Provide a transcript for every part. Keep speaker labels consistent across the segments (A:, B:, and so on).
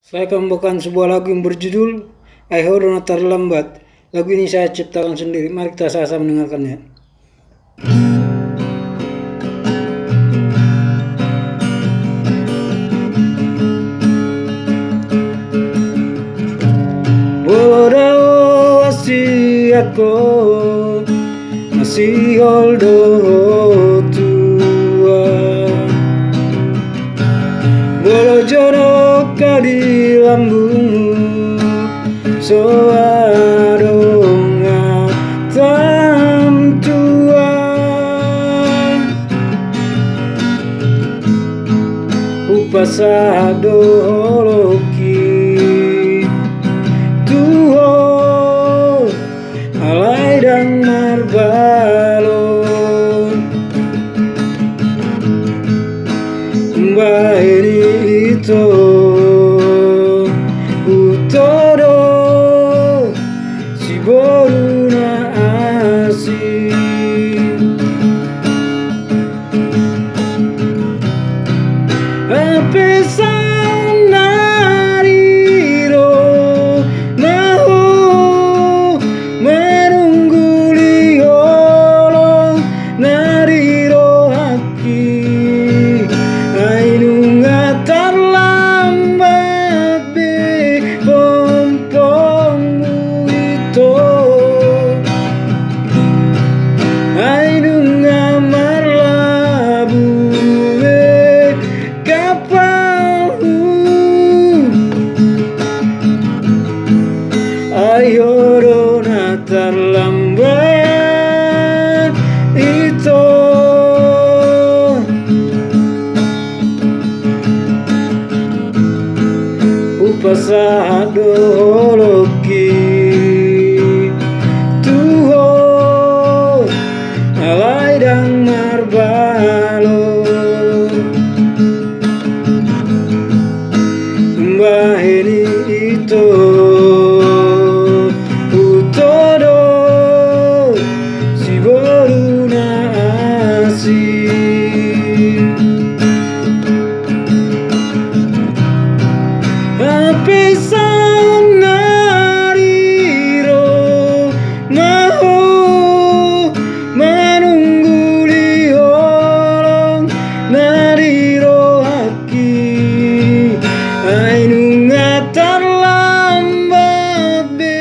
A: Saya akan membawakan sebuah lagu yang berjudul I Heard Not Terlambat. Lagu ini saya ciptakan sendiri. Mari kita sama-sama mendengarkannya. Walau asih aku masih holdo tua, walau jodoh kadi lambung soadonga tam tua upasado holoki tuho alai dan marbalon mbah ini itu utodo si boruna asih apesan nariro naho menunggu liolo nariro haki ainunga terlambat be pompongmu itu ainunga marlabu be kapalmu ayo dona terlambat itu upasado holoki tuho alai dan marbalo mbah ini itu utodo si boruna asih apesan nariro naho menunggu liolong nariro haki ainunga terlambat be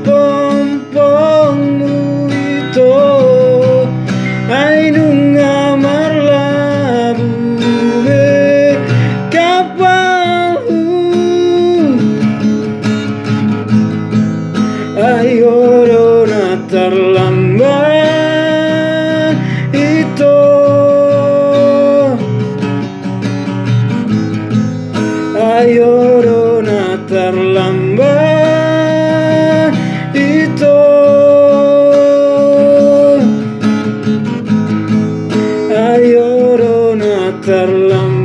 A: pompongmu itu ainunga marlabu be kapalmu ayo dona terlambat itu ayo dona terlambat itu ayo dona terlambat